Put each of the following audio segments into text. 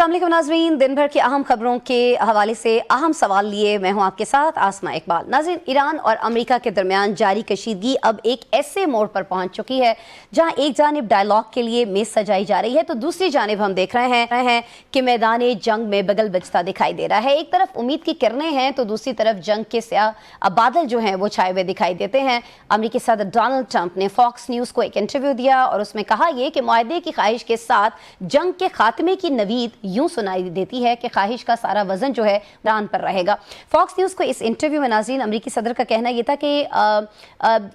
अस्सलाम वालेकुम नाज़रीन, दिन भर की अहम खबरों के हवाले से अहम सवाल लिए मैं हूं आपके साथ आसमा इकबाल। नाज़रीन, ईरान और अमेरिका के दरमियान जारी कशीदगी अब एक ऐसे मोड़ पर पहुंच चुकी है जहां एक जानिब डायलॉग के लिए मेज सजाई जा रही है तो दूसरी जानिब हम देख रहे हैं कि मैदान जंग में बगल बजता दिखाई दे रहा है। एक तरफ उम्मीद की किरणें हैं तो दूसरी तरफ जंग के स्याह बादल जो हैं वो छाए हुए दिखाई देते हैं। अमेरिकी सदर डोनाल्ड ट्रंप ने फॉक्स न्यूज़ को एक इंटरव्यू दिया और उसमें कहा ये कि मुआहदे की ख्वाहिश के साथ जंग के खात्मे की नवीद यूं सुनाई देती है कि ख्वाहिश का सारा वजन जो है ईरान पर रहेगा। फॉक्स न्यूज़ को इस इंटरव्यू में नाज़रीन अमेरिकी सदर का कहना ये था कि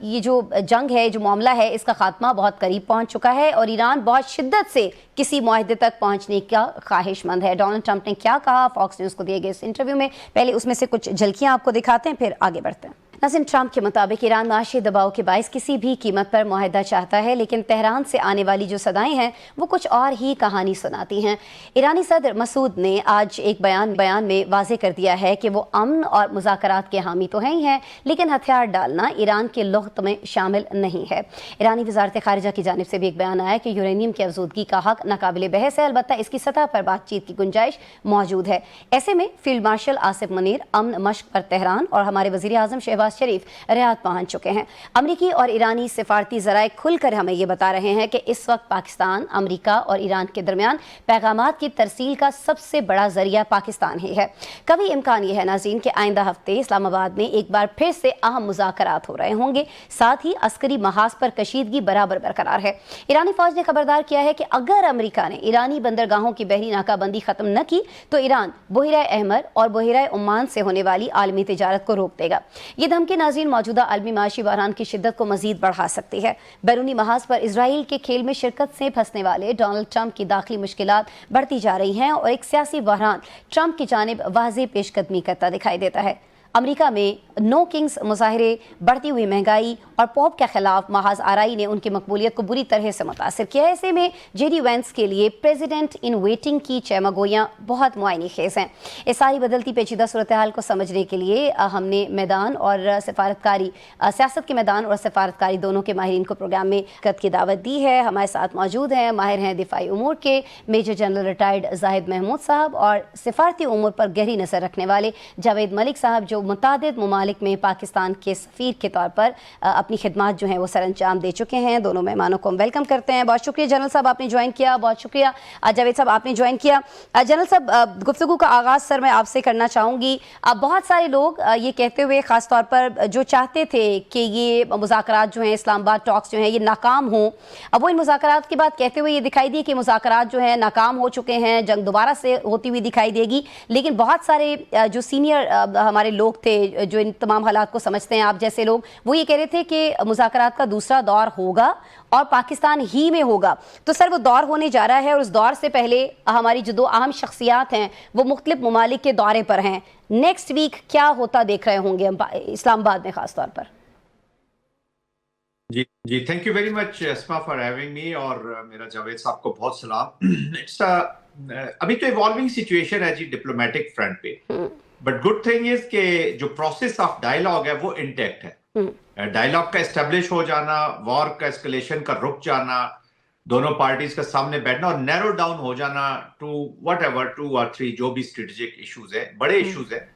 ये जो जंग है, जो मामला है, इसका खात्मा बहुत करीब पहुंच चुका है और ईरान बहुत शिद्दत से किसी मुआहदे तक पहुंचने का ख्वाहिशमंद है। डोनाल्ड ट्रंप ने क्या कहा फॉक्स न्यूज़ को दिए गए इस इंटरव्यू में, पहले उसमें से कुछ झलकियां आपको दिखाते हैं, फिर आगे बढ़ते हैं। नाज़रीन, ट्रंप के मुताबिक ईरान माशी दबाव के बायस किसी भी कीमत पर मुआहदा चाहता है, लेकिन तेहरान से आने वाली जो सदाएं हैं वो कुछ और ही कहानी सुनाती हैं। ईरानी सदर मसूद ने आज एक बयान में वाजे कर दिया है कि वो अमन और मुज़ाकरात के हामी तो हैं ही हैं, लेकिन हथियार डालना ईरान के लुग़्त में शामिल नहीं है। ईरानी वज़ारत ख़ारिजा की जानिब से भी एक बयान आया कि यूरेनियम की अफजूदगी का हक नाकाबिले बहस है, अलबत्ता इसकी सतह पर बातचीत की गुंजाइश मौजूद है। ऐसे में फील्ड मार्शल आसिफ मुनीर अमन मश्क पर तेहरान और हमारे वज़ीर आज़म शहबाज शरीफ रियाद पहुंच चुके हैं। अमरीकी और ईरानी सिफारती ज़राए खुलकर हमें ये बता रहे हैं कि इस वक्त पाकिस्तान, अमरीका और ईरान के दरमियान पैगामात की तरसील का सबसे बड़ा जरिया पाकिस्तान ही है। कभी इम्कान ये है नाज़रीन कि आइंदा हफ्ते इस्लामाबाद में एक बार फिर से अहम मुज़ाकरात हो रहे होंगे, साथ ही अस्करी महाज पर कशीदगी बराबर बरकरार है। ईरानी फौज ने खबरदार किया है कि अगर अमरीका ने ईरानी बंदरगाहों की बहरी नाकाबंदी खत्म न की तो ईरान बहिरा अहमर और बहिरा ओमान से होने वाली आलमी तिजारत को रोक देगा। ये धमकी नाज़रीन मौजूदा आलमी माशी बहरान की शिद्दत को मजीद बढ़ा सकती है। बैरूनी महाज पर इजराइल के खेल में शिरकत से फंसने वाले डोनाल्ड ट्रंप की दाखिली मुश्किलात बढ़ती जा रही हैं और एक सियासी बहरान ट्रंप की जानिब वाज़ेह पेशकदमी करता दिखाई देता है। अमेरिका में नो किंग्स मुजाहरे, बढ़ती हुई महंगाई और पॉप के खिलाफ महाज आराई ने उनकी मकबूलियत को बुरी तरह से मुतासिर किया है। ऐसे में जेडी वेंस के लिए प्रेसिडेंट इन वेटिंग की चमगोयाँ बहुत मुआयनी खेज हैं। इस सारी बदलती पेचीदा सूरत हाल को समझने के लिए हमने मैदान और सिफारतकारी, सियासत के मैदान और सिफारतकारी दोनों के माहिरीन को प्रोग्राम में शिरकत की दावत दी है। हमारे साथ मौजूद हैं, माहिर हैं दिफाई उमूर के major general retired Zahid Mahmood साहब और सिफारती उमूर पर गहरी नज़र रखने वाले जावेद मलिक साहब, जो मुतादिद ममालिक में पाकिस्तान के सफ़ीर के तौर पर अपनी खिदमात जो हैं वो सर अंजाम दे चुके हैं। दोनों मेहमानों को हम वेलकम करते हैं। बहुत शुक्रिया जनरल साहब, आपने ज्वाइन किया। बहुत शुक्रिया जावेद साहब, आपने ज्वाइन किया। जनरल साहब, गुफ्तगू का आगाज़ सर मैं आपसे करना चाहूँगी। बहुत सारे लोग ये कहते हुए ख़ास तौर पर जो चाहते थे कि ये मुज़ाकरात जो हैं, इस्लामाबाद टॉक्स जो हैं, ये नाकाम हों, अब वो इन मुज़ाकरात की बात कहते हुए ये दिखाई दी कि मुज़ाकरात जो हैं नाकाम हो चुके हैं, जंग दोबारा से होती हुई दिखाई देगी। लेकिन बहुत सारे जो सीनियर हमारे लोग थे जो इन तमाम हालात को समझते हैं, आप जैसे लोग, वो ये कह रहे थे कि मुज़ाकरात का दूसरा दौर होगा और पाकिस्तान ही में होगा। तो सर वो दौर होने जा रहा है और उस दौर से पहले हमारी जो दो अहम शख्सियात हैं वो मुख्तलिफ ममालिक के दौरे पर हैं। नेक्स्ट वीक क्या होता देख रहे होंगे हम इस्लामाबाद में खास तौर पर? जी जी, thank you very much Asma for having me और मेरा जावेद साहब को बहुत सलाम। इट्स अभी तो इवॉल्विंग सिचुएशन है जी डिप्लोमेटिक फ्रंट पे, बट गुड थिंग इज कि जो प्रोसेस ऑफ डायलॉग है वो इंटैक्ट है। डायलॉग का एस्टेब्लिश हो जाना, वॉर का एस्केलेशन का रुक जाना, दोनों पार्टीज का सामने बैठना और नैरो डाउन हो जाना टू व्हाटएवर 2 और 3 जो भी स्ट्रेटेजिक इश्यूज है, बड़े इश्यूज है,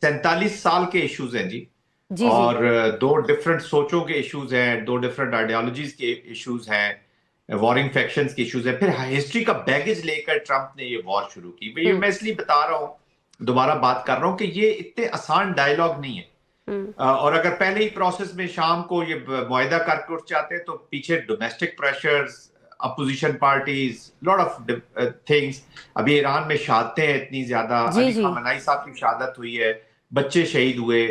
47 साल के इश्यूज हैं जी और दो डिफरेंट सोचों के इश्यूज हैं, दो डिफरेंट आइडियोलॉजीज के इश्यूज हैं, वॉरिंग फैक्शंस के इश्यूज हैं, फिर हिस्ट्री का बैगेज लेकर ट्रंप ने ये वॉर शुरू की। मैं इसलिए बता रहा हूँ, दोबारा बात कर रहा हूँ कि ये इतने आसान डायलॉग नहीं है। और अगर पहले ही प्रोसेस में शाम को ये मुआहदा करके उठ जाते हैं तो पीछे domestic pressures, opposition parties, lot of things, अभी ईरान में शहादतें हैं इतनी ज्यादा, अली खामनेई साहब की शहादत हुई है, बच्चे शहीद हुए,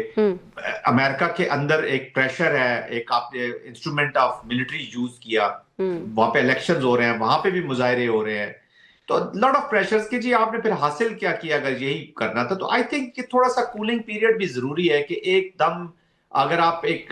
अमेरिका के अंदर एक प्रेशर है, एक आपने इंस्ट्रूमेंट ऑफ मिलिट्री यूज किया, वहां पे इलेक्शंस हो रहे हैं, वहां पे भी मुजाहरे हो रहे हैं, तो लॉट ऑफ प्रेशर्स कि जी आपने फिर हासिल क्या किया अगर यही करना था। तो आई थिंक कि थोड़ा सा कूलिंग पीरियड भी जरूरी है कि एकदम अगर आप एक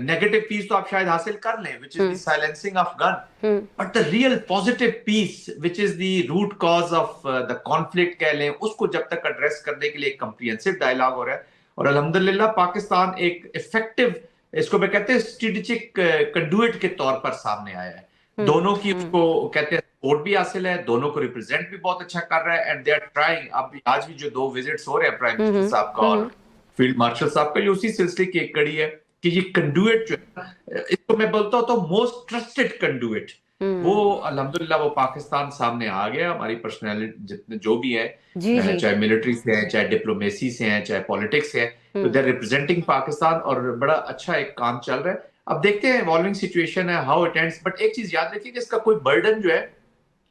नेगेटिव पीस तो आप शायद हासिल कर लें, which is the silencing of gun, but the real positive peace which is the root cause of the conflict कह लें, उसको जब तक एड्रेस करने के लिए एक कंप्रिहेंसिव डायलॉग हो रहा है। और अल्हम्दुलिल्लाह पाकिस्तान एक इफेक्टिव, इसको मैं कहते हैं स्ट्रेटेजिक कंडुइट के तौर पर सामने आया है। दोनों की उसको कहते हैं वोट भी हासिल है, दोनों को रिप्रेजेंट भी बहुत अच्छा कर रहा है, एंड दे आर ट्राइंग. अब आज भी जो 2 विजिट्स हो रहे हैं प्राइम मिनिस्टर साहब का और फील्ड मार्शल साहब का, ये उसी सिलसिले की एक कड़ी है कि ये कंडुएट जो है, इसको मैं बोलता हूँ तो मोस्ट ट्रस्टेड कंडुएट, वो अल्हम्दुलिल्लाह वो पाकिस्तान सामने आ गया. हमारी पर्सनैलिटी जितने जो भी है, जी जी चाहे मिलिट्री से हैं, चाहे डिप्लोमेसी से हैं, चाहे पॉलिटिक्स से हैं, तो दे आर रिप्रेजेंटिंग पाकिस्तान और बड़ा अच्छा एक काम चल रहा है. अब देखते हैं, इवॉल्विंग सिचुएशन है, हाउ इट एंड्स. बट एक चीज याद रखिए कि इसका कोई बर्डन जो है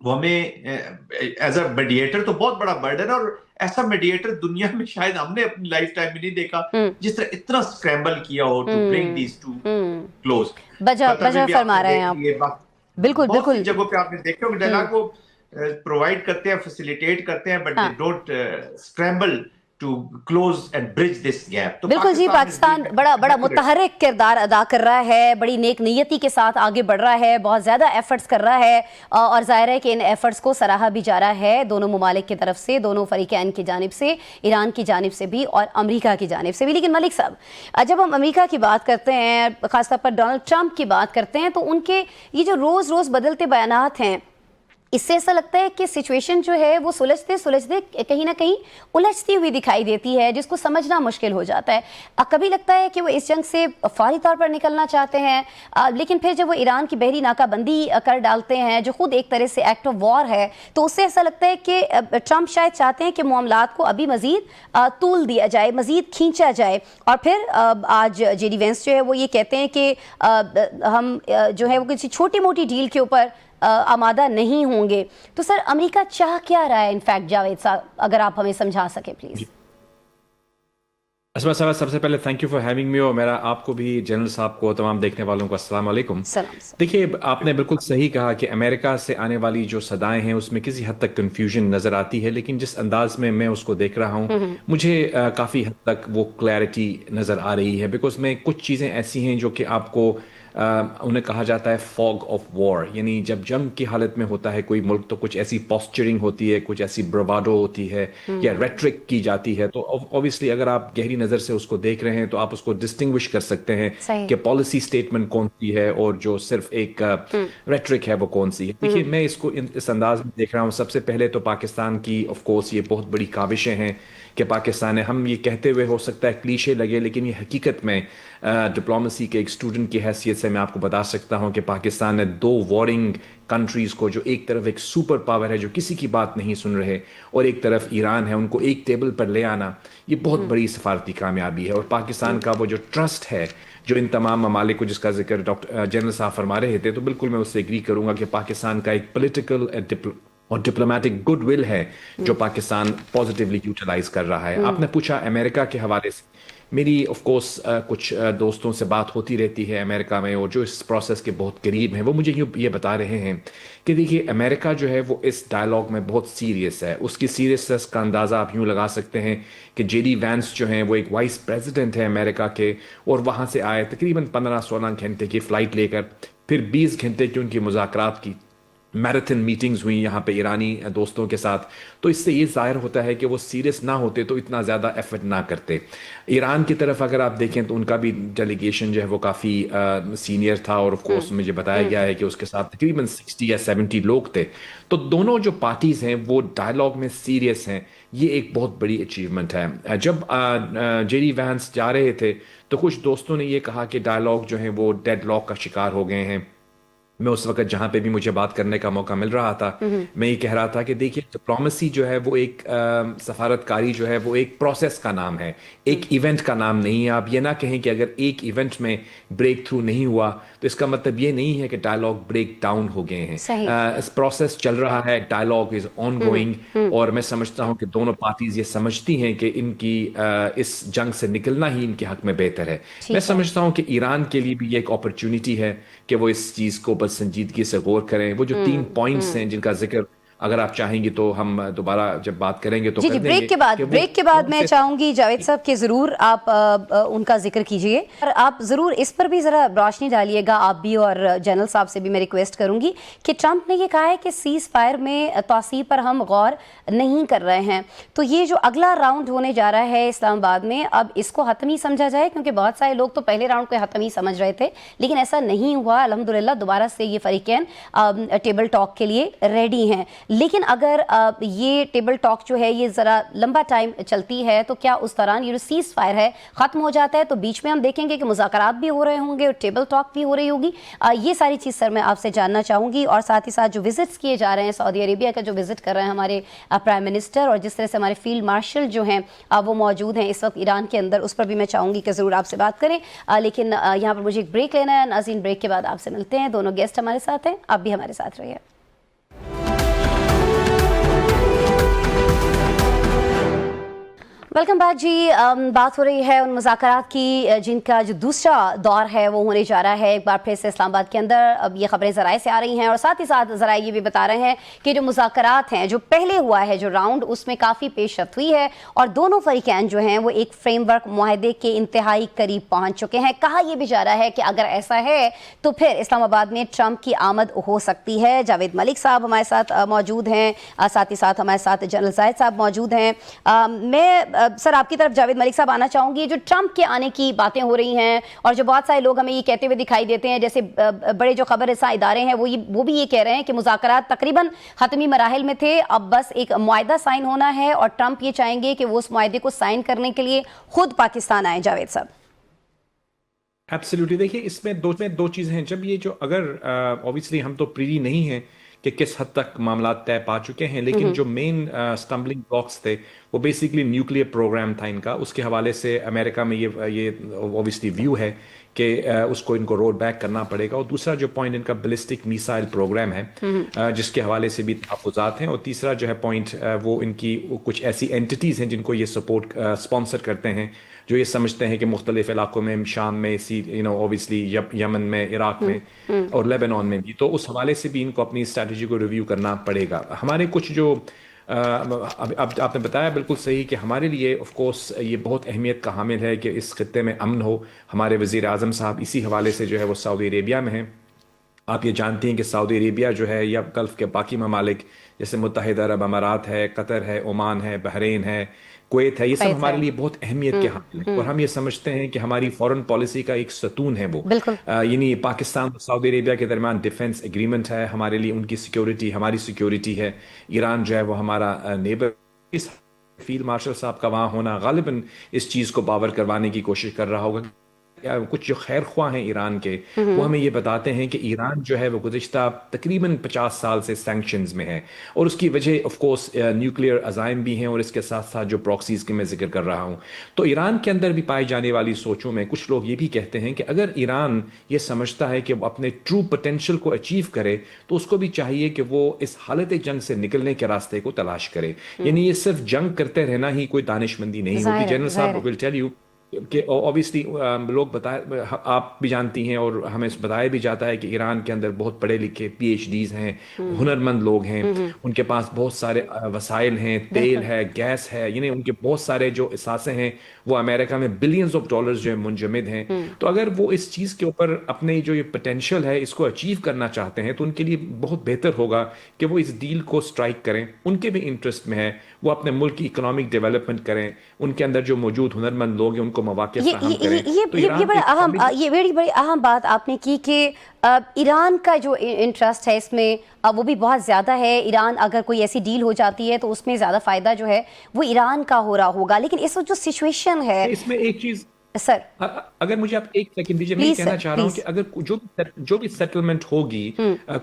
वो हमें एज अ मीडिएटर तो बहुत बड़ा बर्डन है, और ऐसा मीडिएटर दुनिया में शायद हमने अपनी लाइफ टाइम में नहीं देखा जिस तरह इतना स्क्रैम्बल किया हो to bring these to close. बजा फरमा रहे हैं आप. बिल्कुल बहुत सी बिल्कुल. जगहों पे आपने देखा होगा डायलॉग वो प्रोवाइड करते हैं, फैसिलिटेट करते हैं, but they don't scramble to close and bridge this gap. तो बिल्कुल जी, पाकिस्तान बड़ा मुतहर्रिक किरदार अदा कर रहा है, बड़ी नेक नियति के साथ आगे बढ़ रहा है, बहुत ज़्यादा एफर्ट्स कर रहा है, और जाहिर है कि इन एफर्ट्स को सराहा भी जा रहा है दोनों ममालिक की तरफ से, दोनों फरीकैन की जानिब से, ईरान की जानिब से भी और अमेरिका की जानिब से भी. लेकिन मलिक साहब, जब हम अमेरिका की बात करते हैं, ख़ासतौर पर डोनाल्ड ट्रंप की बात करते हैं, तो उनके ये जो रोज़ रोज़ बदलते बयानात हैं, इससे ऐसा लगता है कि सिचुएशन जो है वो सुलझते सुलझते कहीं ना कहीं उलझती हुई दिखाई देती है, जिसको समझना मुश्किल हो जाता है. कभी लगता है कि वो इस जंग से फौरी तौर पर निकलना चाहते हैं, लेकिन फिर जब वो ईरान की बहरी नाकाबंदी कर डालते हैं, जो खुद एक तरह से एक्ट ऑफ वॉर है, तो उससे ऐसा लगता है कि ट्रंप शायद चाहते हैं कि मामलात को अभी मज़ीद तूल दिया जाए, मज़ीद खींचा जाए. और फिर आज जेडी वेंस जो है वो ये कहते हैं कि हम जो है वो किसी छोटी मोटी डील के ऊपर आमादा नहीं होंगे. तो सर, अमेरिका चाह क्या रहा है इनफैक्ट, जावेद साहब, अगर आप हमें समझा सके प्लीज. अस्मा साहब, सबसे पहले thank you for having me, और मेरा आपको भी, जनरल साहब को, तमाम देखने वालों को अस्सलाम वालेकुम. देखिए, आपने बिल्कुल सही कहा कि अमेरिका से आने वाली जो सदाएं हैं उसमें किसी हद तक कन्फ्यूजन नज़र आती है, लेकिन जिस अंदाज में मैं उसको देख रहा हूँ, मुझे काफ़ी हद तक वो क्लैरिटी नज़र आ रही है. बिकॉज में कुछ चीज़ें ऐसी हैं जो कि आपको उन्हें कहा जाता है फॉग ऑफ वॉर, यानी जब जंग की हालत में होता है कोई मुल्क, तो कुछ ऐसी पॉस्चरिंग होती है, कुछ ऐसी ब्रवाडो होती है, या रेट्रिक की जाती है. तो ऑब्वियसली अगर आप गहरी नज़र से उसको देख रहे हैं तो आप उसको डिस्टिंग्विश कर सकते हैं कि पॉलिसी स्टेटमेंट कौन सी है और जो सिर्फ एक रेट्रिक है वो कौन सी है. देखिए, मैं इसको इस अंदाज में देख रहा हूँ. सबसे पहले तो पाकिस्तान की ऑफ कोर्स ये बहुत बड़ी काविशें हैं कि पाकिस्तान है, हम ये कहते हुए हो सकता है क्लीशे लगे, लेकिन ये हकीकत में डिप्लोमेसी के एक स्टूडेंट की हैसियत से मैं आपको बता सकता हूं कि पाकिस्तान ने 2 वॉरिंग कंट्रीज़ को, जो एक तरफ एक सुपर पावर है जो किसी की बात नहीं सुन रहे, और एक तरफ ईरान है, उनको एक टेबल पर ले आना, ये बहुत बड़ी सफारती कामयाबी है. और पाकिस्तान का वो जो ट्रस्ट है जो इन तमाम ममालिक को, जिसका जिक्र डॉक्टर जनरल साहब फरमा रहे थे, तो बिल्कुल मैं उससे एग्री करूंगा कि पाकिस्तान का एक पॉलिटिकल और डिप्लोमेटिक गुडविल है जो पाकिस्तान पॉजिटिवली यूटिलाइज कर रहा है. आपने पूछा अमेरिका के हवाले से, मेरी ऑफ कोर्स कुछ दोस्तों से बात होती रहती है अमेरिका में, और जो इस प्रोसेस के बहुत करीब हैं, वो मुझे ये बता रहे हैं कि देखिए, अमेरिका जो है वो इस डायलॉग में बहुत सीरियस है. उसकी सीरियसनेस का अंदाज़ा आप यूँ लगा सकते हैं कि जेडी वैंस जो हैं वो एक वाइस प्रेसिडेंट है अमेरिका के, और वहाँ से आए तकरीबन 15-16 घंटे की फ़्लाइट लेकर, फिर 20 घंटे की उनकी मुज़ाकरात की मैराथन मीटिंग्स हुई यहाँ पे ईरानी दोस्तों के साथ. तो इससे ये जाहिर होता है कि वो सीरियस ना होते तो इतना ज़्यादा एफर्ट ना करते. ईरान की तरफ अगर आप देखें तो उनका भी डेलीगेशन जो है वो काफ़ी सीनियर था, और ऑफ कोर्स मुझे बताया गया है कि उसके साथ तकरीबन 60 या 70 लोग थे. तो दोनों जो पार्टीज़ हैं वो डायलॉग में सीरियस हैं. ये एक बहुत बड़ी अचीवमेंट है. जब जेडी वैंस जा रहे थे तो कुछ दोस्तों ने ये कहा कि डायलॉग जो है वो डेडलॉक का शिकार हो गए हैं. मैं उस वक्त जहां पे भी मुझे बात करने का मौका मिल रहा था, मैं ये कह रहा था कि देखिए, डिप्लोमेसी जो है वो एक सफारतकारी जो है वो एक प्रोसेस का नाम है, एक इवेंट का नाम नहीं है. आप ये ना कहें कि अगर एक इवेंट में ब्रेक थ्रू नहीं हुआ तो इसका मतलब ये नहीं है कि डायलॉग ब्रेक डाउन हो गए हैं. इस प्रोसेस चल रहा है, डायलॉग इज ऑन गोइंग, और मैं समझता हूँ कि दोनों पार्टीज ये समझती हैं कि इनकी इस जंग से निकलना ही इनके हक में बेहतर है. मैं समझता हूँ कि ईरान के लिए भी ये एक अपॉर्चुनिटी है कि वो इस चीज को संजीदगी से गौर करें. वो जो 3 पॉइंट्स हैं जिनका जिक्र اگر آپ چاہیں گی تو ہم دوبارہ جب بات کریں گے تو جی بریک کے بعد میں چاہوں گی جاوید صاحب کہ ضرور آپ ان کا ذکر کیجئے اور آپ ضرور اس پر بھی ذرا روشنی ڈالیے گا آپ بھی، اور جنرل صاحب سے بھی میں ریکویسٹ کروں گی کہ ٹرمپ نے یہ کہا ہے کہ سیز فائر میں توسیع پر ہم غور نہیں کر رہے ہیں، تو یہ جو اگلا راؤنڈ ہونے جا رہا ہے اسلام آباد میں، اب اس کو حتمی سمجھا جائے؟ کیونکہ بہت سارے لوگ تو پہلے راؤنڈ کو حتمی سمجھ رہے تھے لیکن ایسا نہیں ہوا، الحمدللہ دوبارہ سے یہ فریقین ٹیبل ٹاک کے لیے ریڈی ہیں، لیکن اگر یہ ٹیبل ٹاک جو ہے یہ ذرا لمبا ٹائم چلتی ہے تو کیا اس دوران یہ جو سیز فائر ہے ختم ہو جاتا ہے تو بیچ میں ہم دیکھیں گے کہ مذاکرات بھی ہو رہے ہوں گے اور ٹیبل ٹاک بھی ہو رہی ہوگی؟ یہ ساری چیز سر میں آپ سے جاننا چاہوں گی، اور ساتھ ہی ساتھ جو وزٹس کیے جا رہے ہیں سعودی عربیہ کا جو وزٹ کر رہے ہیں ہمارے پرائم منسٹر اور جس طرح سے ہمارے فیلڈ مارشل جو ہیں وہ موجود ہیں اس وقت ایران کے اندر، اس پر بھی میں چاہوں گی کہ ضرور آپ سے بات کریں، لیکن یہاں پر مجھے ایک بریک لینا ہے ناظرین، بریک کے بعد آپ سے ملتے ہیں، دونوں گیسٹ ہمارے ساتھ ہیں، آپ بھی ہمارے ساتھ رہیے۔ ویلکم بیک جی، بات ہو رہی ہے ان مذاکرات کی جن کا جو دوسرا دور ہے وہ ہونے جا رہا ہے ایک بار پھر سے اسلام آباد کے اندر۔ اب یہ خبریں ذرائع سے آ رہی ہیں اور ساتھ ہی ساتھ ذرائع یہ بھی بتا رہے ہیں کہ جو مذاکرات ہیں جو پہلے ہوا ہے جو راؤنڈ اس میں کافی پیش رفت ہوئی ہے اور دونوں فریقین جو ہیں وہ ایک فریم ورک معاہدے کے انتہائی قریب پہنچ چکے ہیں۔ کہا یہ بھی جا رہا ہے کہ اگر ایسا ہے تو پھر اسلام آباد میں ٹرمپ کی آمد ہو سکتی ہے۔ جاوید ملک صاحب ہمارے ساتھ موجود ہیں، ساتھ ہی ساتھ ہمارے ساتھ جنرل زاہد صاحب موجود ہیں۔ میں سر آپ کی طرف جاوید ملک صاحب آنا چاہوں گی، جو ٹرمپ کے آنے کی باتیں ہو رہی ہیں اور جو بہت سارے لوگ ہمیں یہ کہتے ہوئے دکھائی دیتے ہیں، جیسے بڑے جو خبر رساں ادارے ہیں وہ بھی یہ کہہ رہے ہیں کہ مذاکرات تقریباً حتمی مراحل میں تھے، اب بس ایک معاہدہ سائن ہونا ہے اور ٹرمپ یہ چاہیں گے کہ وہ اس معاہدے کو سائن کرنے کے لیے خود پاکستان آئیں۔ جاوید صاحب ایبسلیوٹلی، دیکھیے اس میں دو چیزیں ہیں، جب یہ جو اگر اوبیسلی ہم تو پریری نہیں ہیں کہ کس حد تک معاملات طے پا چکے ہیں، لیکن جو مین اسٹمبلنگ بلاکس تھے وہ بیسیکلی نیوکلیئر پروگرام تھا ان کا، اس کے حوالے سے امریکہ میں یہ اوبیسلی ویو ہے کہ اس کو ان کو رول بیک کرنا پڑے گا، اور دوسرا جو پوائنٹ ان کا بیلسٹک میسائل پروگرام ہے جس کے حوالے سے بھی تحفظات ہیں، اور تیسرا جو ہے پوائنٹ وہ ان کی کچھ ایسی اینٹیز ہیں جن کو یہ سپورٹ اسپانسر کرتے ہیں، جو یہ سمجھتے ہیں کہ مختلف علاقوں میں، شام میں، اوبیسلی یمن میں، عراق میں اور لیبنان میں بھی، تو اس حوالے سے بھی ان کو اپنی اسٹریٹجی کو ریویو کرنا پڑے گا۔ ہمارے کچھ جو اب آپ نے بتایا بالکل صحیح کہ ہمارے لیے آف کورس یہ بہت اہمیت کا حامل ہے کہ اس خطے میں امن ہو۔ ہمارے وزیر اعظم صاحب اسی حوالے سے جو ہے وہ سعودی عربیہ میں ہیں۔ آپ یہ جانتے ہیں کہ سعودی عربیہ جو ہے یا گلف کے باقی ممالک جیسے متحدہ عرب امارات ہے، قطر ہے، عمان ہے، بحرین ہے، کویت ہے، یہ سب ہمارے لیے بہت اہمیت کے حامل ہیں، اور ہم یہ سمجھتے ہیں کہ ہماری فورن پالیسی کا ایک ستون ہے وہ، یعنی پاکستان اور سعودی عربیہ کے درمیان ڈیفنس ایگریمنٹ ہے، ہمارے لیے ان کی سیکیورٹی ہماری سیکیورٹی ہے۔ ایران جو ہے وہ ہمارا نیبر، اس فیلڈ مارشل صاحب کا وہاں ہونا غالباً اس چیز کو باور کروانے کی کوشش کر رہا ہوگا۔ کچھ جو خیر خواہ ہیں ایران کے وہ ہمیں یہ بتاتے ہیں کہ ایران جو ہے وہ گزشتہ تقریباً 50 سال سے سینکشنز میں ہے، اور اس کی وجہ آف کورس نیوکلیئر عزائم بھی ہیں، اور اس کے ساتھ ساتھ جو پراکسیز کے میں ذکر کر رہا ہوں، تو ایران کے اندر بھی پائی جانے والی سوچوں میں کچھ لوگ یہ بھی کہتے ہیں کہ اگر ایران یہ سمجھتا ہے کہ وہ اپنے ٹرو پوٹینشیل کو اچیو کرے تو اس کو بھی چاہیے کہ وہ اس حالت جنگ سے نکلنے کے راستے کو تلاش کرے، یعنی یہ صرف جنگ کرتے رہنا ہی کوئی دانشمندی نہیں ہوتی۔ جنرل صاحب ول ٹیل یو کہ اوبیسلی لوگ آپ بھی جانتی ہیں اور ہمیں بتایا بھی جاتا ہے کہ ایران کے اندر بہت پڑھے لکھے پی ایچ ڈیز ہیں، ہنرمند لوگ ہیں، ان کے پاس بہت سارے وسائل ہیں، تیل ہے، گیس ہے، یعنی ان کے بہت سارے جو اثاثے ہیں وہ امریکہ میں بلینز آف ڈالرز جو منجمد ہیں، تو اگر وہ اس چیز کے اوپر اپنے جو یہ پوٹینشیل ہے اس کو اچیو کرنا چاہتے ہیں تو ان کے لیے بہت بہتر ہوگا کہ وہ اس ڈیل کو سٹرائک کریں، ان کے بھی انٹرسٹ میں ہے وہ اپنے ملک کی اکنامک ڈیولپمنٹ کریں، ان کے اندر جو موجود ہنرمند لوگ ہیں ان کو مواقع فراہم کریں۔ یہ بڑی اہم بات آپ نے کی کہ ایران کا جو انٹرسٹ ہے اس میں وہ بھی بہت زیادہ ہے، ایران اگر کوئی ایسی ڈیل ہو جاتی ہے تو اس میں زیادہ فائدہ جو ہے وہ ایران کا ہو رہا ہوگا، لیکن اس وقت جو سچویشن ہے اس میں ایک چیز سر اگر مجھے آپ ایک سیکنڈ دیجیے، میں کہنا چاہ رہا ہوں کہ اگر جو بھی سیٹلمنٹ ہوگی،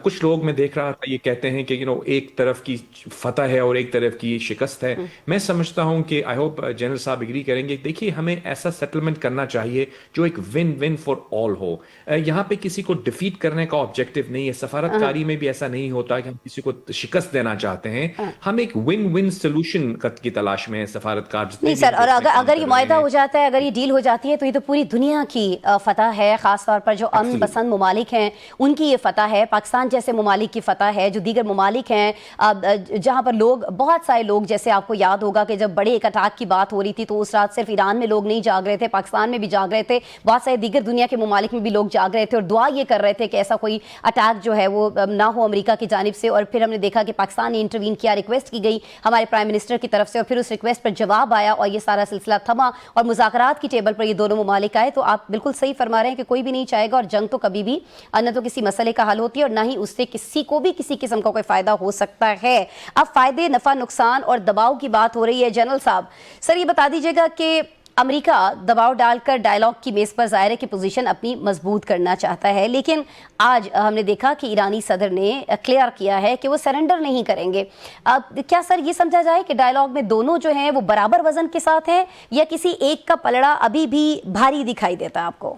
کچھ لوگ میں دیکھ رہا تھا یہ کہتے ہیں کہ ایک طرف کی فتح ہے اور ایک طرف کی شکست ہے، میں سمجھتا ہوں کہ آئی ہوپ جنرل صاحب اگری کریں گے، دیکھیے ہمیں ایسا سیٹلمنٹ کرنا چاہیے جو ایک ون ون فار آل ہو، یہاں پہ کسی کو ڈیفیٹ کرنے کا آبجیکٹو نہیں ہے، سفارت کاری میں بھی ایسا نہیں ہوتا کہ ہم کسی کو شکست دینا چاہتے ہیں، ہم ایک ون ون سولوشن کی تلاش میں ہیں، سفارت کار نہیں سر، اور اگر یہ معاہدہ ہو جاتا ہے، اگر یہ ڈیل ہو جاتی जाती है तो ये तो पूरी दुनिया की फ़तह है, ख़ास तौर पर जो अमन पसंद ममालिक हैं उनकी ये फ़तह है, पाकिस्तान जैसे ममालिक की फ़तह है, जो दीगर ममालिक हैं जहाँ पर लोग, बहुत सारे लोग, जैसे आपको याद होगा कि जब बड़े एक अटैक की बात हो रही थी तो उस रात सिर्फ ईरान में लोग नहीं जाग रहे थे, पाकिस्तान में भी जाग रहे थे, बहुत सारे दीगर दुनिया के ममालिक में भी लोग जाग रहे थे और दुआ ये कर रहे थे कि ऐसा कोई अटैक जो है वो ना हो अमेरिका की जानिब से। और फिर हमने देखा कि पाकिस्तान ने इंटरवीन किया, रिक्वेस्ट की गई हमारे प्राइम मिनिस्टर की तरफ से और फिर उस रिक्वेस्ट पर जवाब आया और ये सारा सिलसिला थमा और मुज़ाकरात की टेबल पर ये दोनों ममालिक आए। तो आप बिल्कुल सही फरमा रहे हैं कि कोई भी नहीं चाहेगा, और जंग तो कभी भी न तो किसी मसले का हल होती है और ना ही उससे किसी को भी किसी किस्म का कोई फ़ायदा हो सकता है। अब फ़ायदे, नफ़ा, नुकसान और दबाव की बात हो रही है। जनरल साहब, सर ये बता दीजिएगा कि अमेरिका दबाव डालकर डायलॉग की मेज़ पर ज़ाहिर है कि पोजीशन अपनी मजबूत करना चाहता है, लेकिन आज हमने देखा कि ईरानी सदर ने क्लियर किया है कि वो सरेंडर नहीं करेंगे। अब क्या सर ये समझा जाए कि डायलॉग में दोनों जो हैं वो बराबर वजन के साथ हैं या किसी एक का पलड़ा अभी भी भारी दिखाई देता है आपको?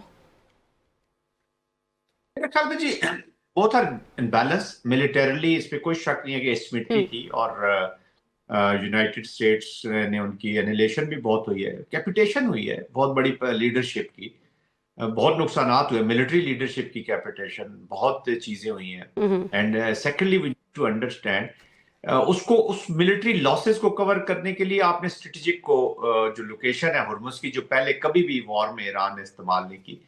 मेरे ख्याल में जी बोथ आर इम्बैलेंस। मिलिटरीली इस पे कोई शक नहीं है कि एसिमेट्री थी और यूनाइटेड स्टेट्स ने उनकी एनिलेशन भी बहुत हुई है, कैपिटेशन हुई है बहुत बड़ी लीडरशिप की, बहुत नुकसानात हुए, मिलिट्री लीडरशिप की कैपिटेशन, बहुत चीजें हुई हैं। And secondly we need to understand उसको, उस मिलिट्री लॉसेस को कवर करने के लिए आपने स्ट्रेटेजिक को जो लोकेशन है हुर्मुज़ की, जो पहले कभी भी वॉर में ईरान ने इस्तेमाल नहीं की,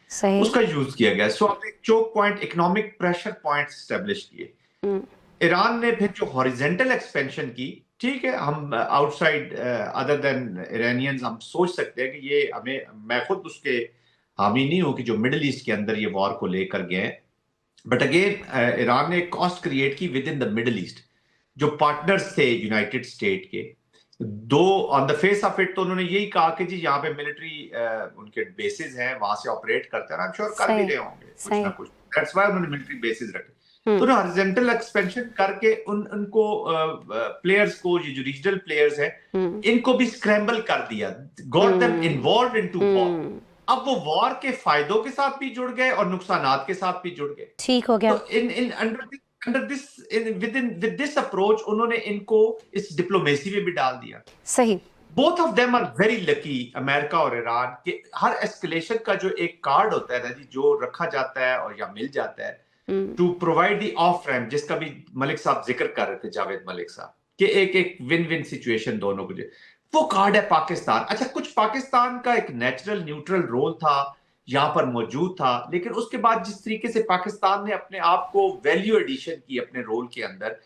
उसका यूज किया गया। सो आपने choke point, economic pressure point establish किए। ईरान ने फिर जो हॉरिजेंटल एक्सपेंशन की, ठीक है, हम आउटसाइड अदर देन इरानियंस हम सोच सकते हैं कि ये हमें, मैं खुद उसके हामी नहीं हूं कि जो मिडिल ईस्ट के अंदर ये वॉर को लेकर गए, बट अगेन ईरान ने कॉस्ट क्रिएट की with in the middle east. जो पार्टनर्स थे यूनाइटेड स्टेट के, दो on the face of it तो उन्होंने यही कहा कि जी यहाँ पे मिलिट्री उनके बेसिस हैं, वहां से ऑपरेट करते हैं, आई एम श्योर कर भी रहे होंगे कुछ ना कुछ, दैट्स व्हाई उन्होंने मिलिट्री बेसिस रखे। तो हॉरिजॉन्टल एक्सपेंशन करके उनको प्लेयर्स को, ये जो रीजनल प्लेयर्स हैं इनको भी स्क्रैम्बल कर दिया, got them involved into war. अब वो वॉर के फायदों के साथ भी जुड़ गए और नुकसानात के साथ भी जुड़ गए। ठीक हो गया। तो विद दिस अप्रोच उन्होंने इनको इस डिप्लोमेसी में भी डाल दिया। सही। Both of them are very lucky, America और ईरान, के हर एस्केलेशन का जो एक कार्ड होता है ना जी, जो रखा जाता है और या मिल जाता है to provide the off ramp, जिसका भी मलिक साहब जिक्र कर रहे थे, जावेद मलिक साहब, कि एक विन विन सिचुएशन दोनों को, वो कार्ड है पाकिस्तान। अच्छा, कुछ पाकिस्तान का एक नेचुरल न्यूट्रल रोल था, यहां पर मौजूद था, लेकिन उसके बाद जिस तरीके से पाकिस्तान ने अपने आप को वैल्यू एडिशन की अपने रोल के अंदर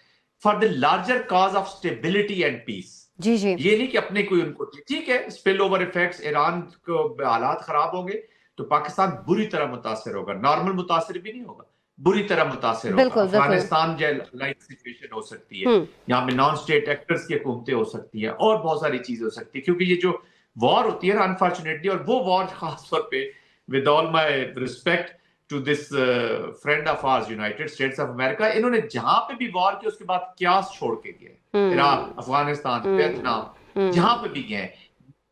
for the larger cause of stability and peace. जी जी, ये नहीं कि अपने कोई उनको, ठीक है, स्पिल ओवर इफेक्ट्स, ईरान को हालात खराब होंगे तो पाकिस्तान बुरी तरह मुतासिर होगा, नॉर्मल मुतासिर भी नहीं होगा, बुरी तरह मुतासिर होगा। अफगानिस्तान लाइक सिचुएशन हो सकती है, यहाँ पे नॉन स्टेट एक्टर्स की हुकूमतें हो सकती हैं और बहुत सारी चीजें हो सकती है, क्योंकि ये जो वॉर होती है ना अनफॉर्चुनेटली, और वो वॉर खास तौर पे with all my respect to this friend of ours United States of America, इन्होंने जहां पे भी वॉर की उसके बाद क्यास छोड़ के गए, इराक, अफगानिस्तान, वियतनाम, जहां पे भी गए,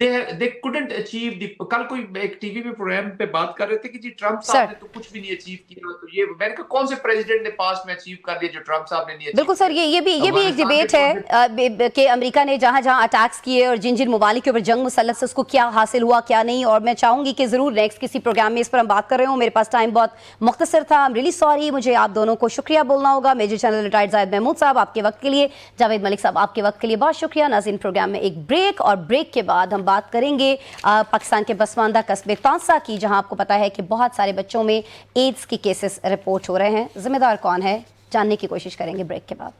they couldn't achieve the, कल कोई एक टीवी पे प्रोग्राम पे बात कर रहे थे कि जी ट्रम्प साहब ने तो कुछ भी नहीं अचीव किया, तो ये मैंने कहा कौन से प्रेसिडेंट ने पास्ट में अचीव कर लिया जो ट्रम्प साहब ने नहीं अचीव? बिल्कुल सर, ये भी एक डिबेट है कि अमेरिका ने जहां जहां अटैक्स किए और जिन जिन ममालिक के ऊपर जंग मुसल्लत से उसको क्या हासिल हुआ क्या नहीं, और मैं चाहूंगी कि जरूर नेक्स्ट किसी प्रोग्राम में इस पर हम बात कर रहे हो। मेरे पास टाइम बहुत मुख्तसर था, आई एम रियली सॉरी, मुझे आप दोनों को शुक्रिया बोलना होगा। Major general retired Zahid Mahmood साहब आपके वक्त के लिए, जावेद मलिक साहब आपके वक्त के लिए बहुत शुक्रिया। नाज़रीन, प्रोग्राम में एक ब्रेक, और ब्रेक के बाद हम बात करेंगे पाकिस्तान के पसमानदा कस्बे तौसा की, जहां आपको पता है कि बहुत सारे बच्चों में एड्स के केसेस रिपोर्ट हो रहे हैं। जिम्मेदार कौन है, जानने की कोशिश करेंगे ब्रेक के बाद।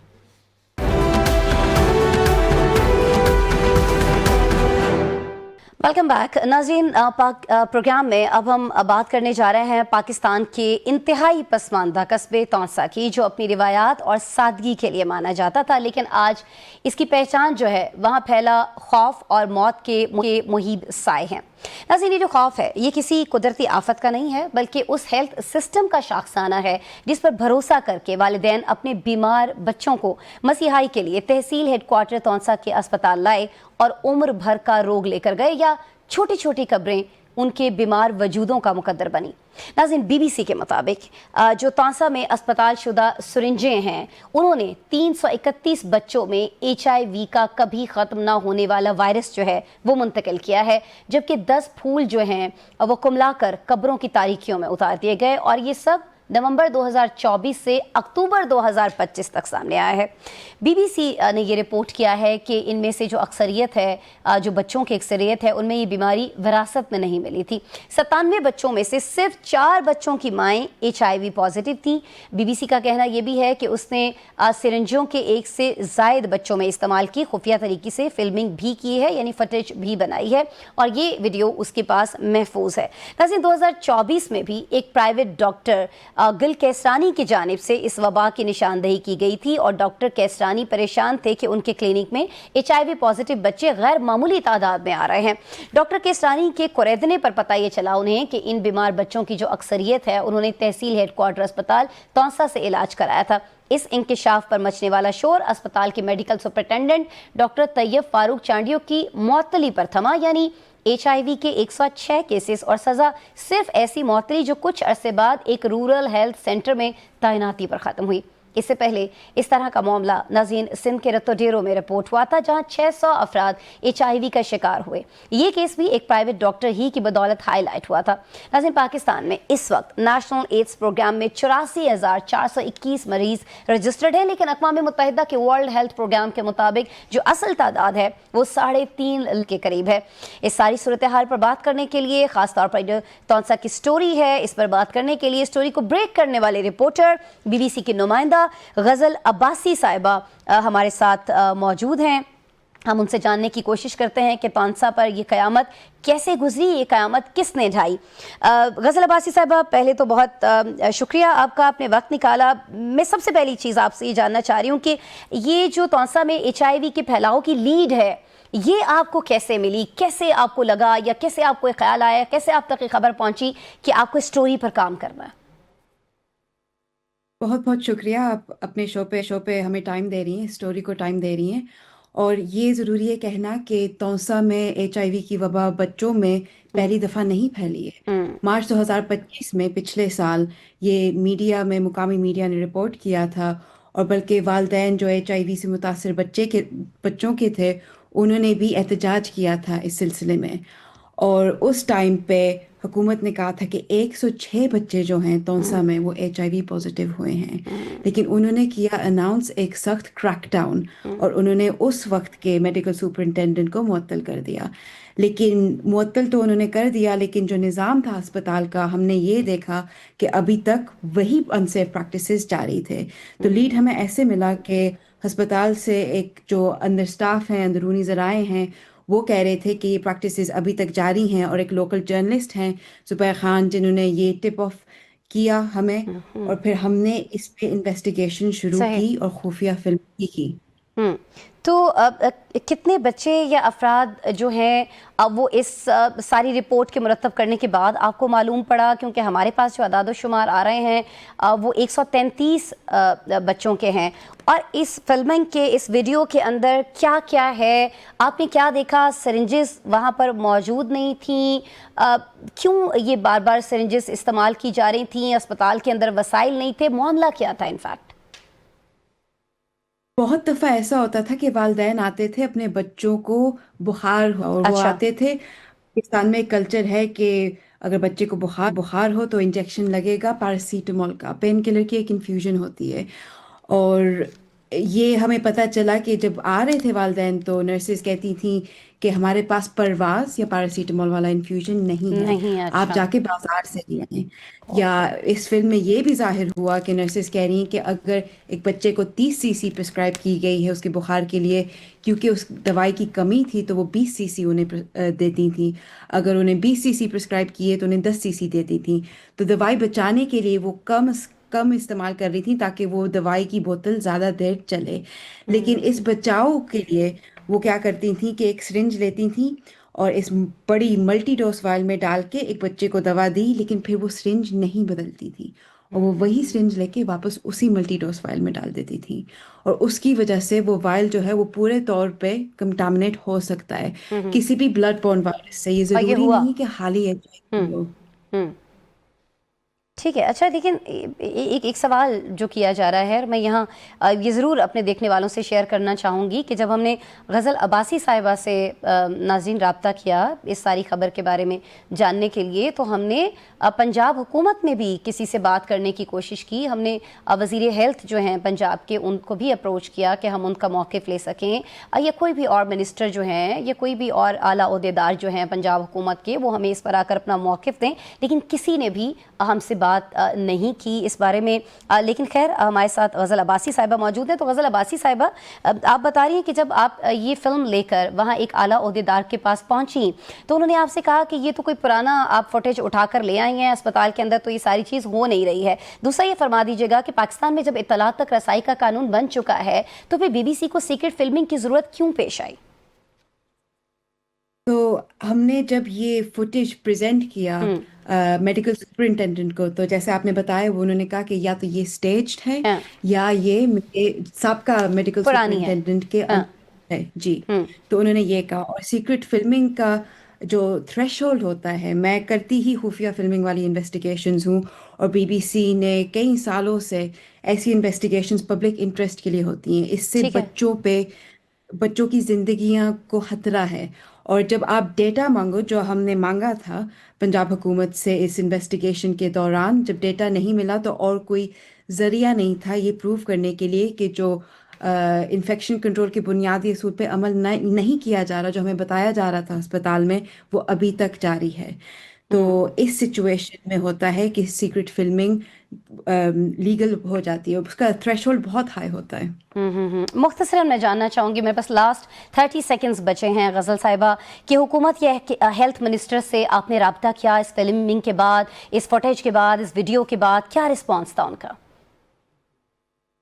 वेलकम बैक नाज़रीन, प्रोग्राम में अब हम बात करने जा रहे हैं पाकिस्तान के इंतहाई पसमानदा कस्बे तौसा की, जो अपनी रिवायात और सादगी के लिए माना जाता था, लेकिन आज इसकी पहचान जो है वहाँ फैला खौफ और मौत के मुहीब साए हैं। नाज़रीन, ये जो खौफ है ये किसी कुदरती आफत का नहीं है, बल्कि उस हेल्थ सिस्टम का शाखसाना है जिस पर भरोसा करके वालिदैन अपने बीमार बच्चों को मसीहाई के लिए तहसील हेडक्वार्टर तौसा के अस्पताल लाए और उम्र भर का रोग लेकर गए, या छोटी छोटी कब्रें ان کے بیمار وجودوں کا مقدر بنی. ناظرین BBC کے مطابق جو تانسا میں اسپتال شدہ سرنجیں ہیں انہوں نے 331 بچوں میں HIV کا کبھی ختم نہ ہونے والا وائرس جو ہے وہ منتقل کیا ہے, جبکہ 10 پھول جو ہیں وہ کملا کر قبروں کی تاریکیوں میں اتار دیے گئے, اور یہ سب نومبر 2024 سے اکتوبر 2025 تک سامنے آیا ہے. BBC نے یہ رپورٹ کیا ہے کہ ان میں سے جو اکثریت ہے, جو بچوں کی اکثریت ہے, ان میں یہ بیماری وراثت میں نہیں ملی تھی. 97 بچوں میں سے صرف 4 بچوں کی مائیں HIV پازیٹیو تھیں. BBC کا کہنا یہ بھی ہے کہ اس نے سرنجوں کے 1 سے زائد بچوں میں استعمال کی خفیہ طریقے سے فلمنگ بھی کی ہے, یعنی فٹیج بھی بنائی ہے, اور یہ ویڈیو اس کے پاس محفوظ ہے. ناظرین 2024 میں بھی ایک پرائیویٹ ڈاکٹر گل کیسرانی کی جانب سے اس وبا کی نشاندہی کی گئی تھی, اور ڈاکٹر کیسرانی پریشان تھے کہ ان کے کلینک میں HIV پازیٹیو بچے غیر معمولی تعداد میں آ رہے ہیں. ڈاکٹر کیسرانی کے کوریدنے پر پتہ یہ چلا انہیں کہ ان بیمار بچوں کی جو اکثریت ہے انہوں نے تحصیل ہیڈ کوارٹر اسپتال تونسا سے علاج کرایا تھا. اس انکشاف پر مچنے والا شور اسپتال کے میڈیکل سپرنٹینڈنٹ ڈاکٹر طیب فاروق چانڈیو کی معطلی پر تھما, یعنی HIV کے 106 کیسز اور سزا صرف ایسی معطلی جو کچھ عرصے بعد ایک رورل ہیلتھ سینٹر میں تعیناتی پر ختم ہوئی. اس سے پہلے اس طرح کا معاملہ ناظرین سندھ کے رتو ڈیرو میں رپورٹ ہوا تھا, جہاں 600 افراد HIV کا شکار ہوئے. یہ کیس بھی ایک پرائیویٹ ڈاکٹر ہی کی بدولت ہائی لائٹ ہوا تھا. ناظرین پاکستان میں اس وقت نیشنل ایڈز پروگرام میں 84,421 مریض رجسٹرڈ ہیں, لیکن اقوام متحدہ کے ورلڈ ہیلتھ پروگرام کے مطابق جو اصل تعداد ہے وہ 3.5 کے قریب ہے. اس ساری صورتحال پر بات کرنے کے لیے خاص طور پر تونسا کی سٹوری ہے, اس پر بات کرنے کے لیے سٹوری کو بریک کرنے والے رپورٹر BBC کی نمائندہ غزل عباسی صاحبہ ہمارے ساتھ موجود ہیں. ہم ان سے جاننے کی کوشش کرتے ہیں کہ تونسا پر یہ قیامت کیسے گزری, یہ قیامت کس نے ڈھائی. غزل عباسی صاحبہ پہلے تو بہت شکریہ آپ کا, آپ نے وقت نکالا. میں سب سے پہلی چیز آپ سے یہ جاننا چاہ رہی ہوں کہ یہ جو تونسا میں HIV کے پھیلاؤ کی لیڈ ہے یہ آپ کو کیسے ملی, کیسے آپ کو لگا, یا کیسے آپ کو ایک خیال آیا, کیسے آپ تک یہ خبر پہنچی کہ آپ کو اس سٹوری پر کام کرنا ہے؟ بہت بہت شکریہ, آپ اپنے شو پہ ہمیں ٹائم دے رہی ہیں, اسٹوری کو ٹائم دے رہی ہیں. اور یہ ضروری ہے کہنا کہ تونسا میں HIV کی وبا بچوں میں پہلی دفعہ نہیں پھیلی ہے. مارچ 2025 میں پچھلے سال یہ میڈیا میں, مقامی میڈیا نے رپورٹ کیا تھا, اور بلکہ والدین جو HIV سے متاثر بچوں کے تھے انہوں نے بھی احتجاج کیا تھا اس سلسلے میں. اور اس ٹائم پہ حکومت نے کہا تھا کہ 106 بچے جو ہیں تونسا میں وہ HIV پازیٹیو ہوئے ہیں, لیکن انہوں نے کیا اناؤنس ایک سخت کریک ڈاؤن, اور انہوں نے اس وقت کے میڈیکل سپرنٹینڈنٹ کو معطل کر دیا. لیکن معطل تو انہوں نے کر دیا, لیکن جو نظام تھا اسپتال کا ہم نے یہ دیکھا کہ ابھی تک وہی انسیف پریکٹسز جاری تھے. تو لیڈ ہمیں ایسے ملا کہ ہسپتال سے ایک جو اندر سٹاف ہیں, اندرونی ذرائع ہیں, وہ کہہ رہے تھے کہ یہ پریکٹسز ابھی تک جاری ہیں, اور ایک لوکل جرنلسٹ ہیں زبیر خان جنہوں نے یہ ٹپ آف کیا ہمیں, اور پھر ہم نے اس پہ انویسٹیگیشن شروع کی اور خفیہ فلم کی. تو کتنے بچے یا افراد جو ہیں وہ اس ساری رپورٹ کے مرتب کرنے کے بعد آپ کو معلوم پڑا؟ کیونکہ ہمارے پاس جو اعداد و شمار آ رہے ہیں وہ 133 بچوں کے ہیں. اور اس فلمنگ کے اس ویڈیو کے اندر کیا کیا ہے, آپ نے کیا دیکھا؟ سرنجز وہاں پر موجود نہیں تھیں, کیوں یہ بار بار سرنجز استعمال کی جا رہی تھیں؟ اسپتال کے اندر وسائل نہیں تھے, معاملہ کیا تھا انفیکٹ؟ بہت دفعہ ایسا ہوتا تھا کہ والدین آتے تھے, اپنے بچوں کو بخار ہو, اور وہ آتے تھے. پاکستان میں ایک کلچر ہے کہ اگر بچے کو بخار ہو تو انجیکشن لگے گا پیراسیٹامول کا, پین کلر کی ایک انفیوژن ہوتی ہے. اور یہ ہمیں پتہ چلا کہ جب آ رہے تھے والدین تو نرسز کہتی تھیں کہ ہمارے پاس پرواز یا پیراسیٹامول والا انفیوژن نہیں ہے, آپ جا کے بازار سے لے آئیں. یا اس فلم میں یہ بھی ظاہر ہوا کہ نرسز کہہ رہی ہیں کہ اگر ایک بچے کو 30 cc پرسکرائب کی گئی ہے اس کے بخار کے لیے, کیونکہ اس دوائی کی کمی تھی تو وہ 20 cc انہیں دیتی تھیں. اگر انہیں 20 cc پرسکرائب کیے تو انہیں 10 cc دیتی تھیں. تو دوائی بچانے کے لیے وہ کم استعمال کر رہی تھیں تاکہ وہ دوائی کی بوتل زیادہ دیر چلے. لیکن اس بچاؤ کے لیے وہ کیا کرتی تھیں کہ ایک سرنج لیتی تھیں اور اس بڑی ملٹی ڈوز وائل میں ڈال کے ایک بچے کو دوا دی، لیکن پھر وہ سرنج نہیں بدلتی تھی اور وہ وہی سرنج لے کے واپس اسی ملٹی ڈوز وائل میں ڈال دیتی تھی، اور اس کی وجہ سے وہ وائل جو ہے وہ پورے طور پہ کنٹامنیٹ ہو سکتا ہے کسی بھی بلڈ بورن وائرس سے۔ یہ اور یہ ضروری ہوا نہیں کہ حالی HIV ہو۔ ٹھیک ہے، اچھا لیکن ایک سوال جو کیا جا رہا ہے، اور میں یہاں یہ ضرور اپنے دیکھنے والوں سے شیئر کرنا چاہوں گی کہ جب ہم نے غزل عباسی صاحبہ سے ناظرین رابطہ کیا اس ساری خبر کے بارے میں جاننے کے لیے، تو ہم نے پنجاب حکومت میں بھی کسی سے بات کرنے کی کوشش کی۔ ہم نے وزیر ہیلتھ جو ہیں پنجاب کے، ان کو بھی اپروچ کیا کہ ہم ان کا موقف لے سکیں، یا کوئی بھی اور منسٹر جو ہیں یا کوئی بھی اور اعلیٰ عہدیدار جو ہیں پنجاب حکومت کے، وہ ہمیں اس پر آ کر اپنا موقف دیں، لیکن کسی نے بھی ہم سے بات نہیں کی اس بارے میں۔ لیکن خیر، ہمارے ساتھ غزل عباسی صاحبہ موجود ہیں۔ تو غزل عباسی صاحبہ، آپ بتا رہی ہیں کہ جب آپ یہ فلم لے کر وہاں ایک اعلیٰ عہدیدار کے پاس پہنچی تو انہوں نے آپ سے کہا کہ یہ تو کوئی پرانا آپ فوٹیج اٹھا کر لے آئی ہیں اسپتال کے اندر، تو یہ ساری چیز ہو نہیں رہی ہے۔ دوسرا یہ فرما دیجیے گا کہ پاکستان میں جب اطلاعات تک رسائی کا قانون بن چکا ہے تو پھر BBC کو سیکرٹ فلمنگ کی ضرورت کیوں پیش آئی؟ تو ہم نے جب یہ فوٹیج پریزنٹ کیا میڈیکل سپرنٹینڈنٹ کو، تو جیسے آپ نے بتایا، وہ انہوں نے کہا کہ یا تو یہ اسٹیجڈ ہے یا یہ سابقہ میڈیکل سپرنٹینڈنٹ کے ہے جی۔ تو انہوں نے یہ کہا، اور سیکرٹ فلمنگ کا جو تھریش ہولڈ ہوتا ہے، میں کرتی ہی خفیہ فلمنگ والی انویسٹیگیشنز ہوں، اور BBC نے کئی سالوں سے ایسی انویسٹیگیشنز پبلک انٹرسٹ کے لیے ہوتی ہیں، اس سے بچوں کی زندگیاں کو خطرہ ہے۔ اور جب آپ ڈیٹا مانگو، جو ہم نے مانگا تھا پنجاب حکومت سے اس انویسٹیگیشن کے دوران، جب ڈیٹا نہیں ملا تو اور کوئی ذریعہ نہیں تھا یہ پروو کرنے کے لیے کہ جو انفیکشن کنٹرول کے بنیادی اصول پہ عمل نہیں کیا جا رہا، جو ہمیں بتایا جا رہا تھا اسپتال میں، وہ ابھی تک جاری ہے۔ تو اس سچویشن میں ہوتا ہے کہ سیکرٹ فلمنگ لیگل ہو جاتی ہے، اس کا تھریش ہولڈ بہت ہائی ہوتا ہے۔ مختصراً میں جاننا چاہوں گی، میرے پاس لاسٹ 30 سیکنڈز بچے ہیں غزل صاحبہ، کہ حکومت یا ہیلتھ منسٹر سے آپ نے رابطہ کیا اس فلمنگ کے بعد، اس فوٹیج کے بعد، اس ویڈیو کے بعد، کیا رسپانس تھا ان کا؟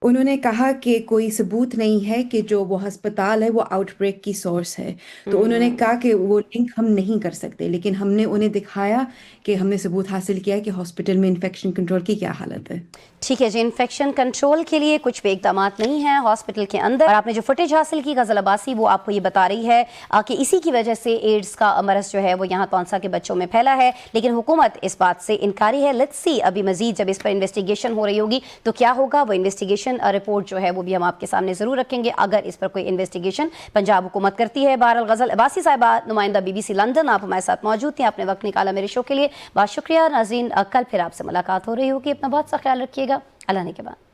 انہوں نے کہا کہ کوئی ثبوت نہیں ہے کہ جو وہ ہسپتال ہے وہ آؤٹ بریک کی سورس ہے، تو انہوں نے کہا کہ وہ لنک ہم نہیں کر سکتے، لیکن ہم نے انہیں دکھایا کہ ہم نے ثبوت حاصل کیا کہ ہاسپٹل میں انفیکشن کنٹرول کی کیا حالت ہے۔ ٹھیک ہے جی، انفیکشن کنٹرول کے لیے کچھ بھی اقدامات نہیں ہیں ہاسپٹل کے اندر، اور آپ نے جو فوٹیج حاصل کی غزل عباسی، وہ آپ کو یہ بتا رہی ہے کہ اسی کی وجہ سے ایڈز کا مرض جو ہے وہ یہاں تونسا کے بچوں میں پھیلا ہے، لیکن حکومت اس بات سے انکاری ہے۔ لیٹس سی، ابھی مزید جب اس پر انویسٹیگیشن ہو رہی ہوگی تو کیا ہوگا، وہ انویسٹیگیشن رپورٹ جو ہے وہ بھی ہم آپ کے سامنے ضرور رکھیں گے اگر اس پر کوئی انویسٹیگیشن پنجاب حکومت کرتی ہے۔ بہرحال غزل عباسی صاحبہ، نمائندہ BBC لندن، آپ ہمارے ساتھ موجود تھیں، آپ نے وقت نکالا میرے شو کے لیے، بہت شکریہ۔ ناظرین، کل پھر آپ سے ملاقات ہو رہی ہوگی، اپنا بہت سا خیال رکھیے گا، اللہ نے کے بعد۔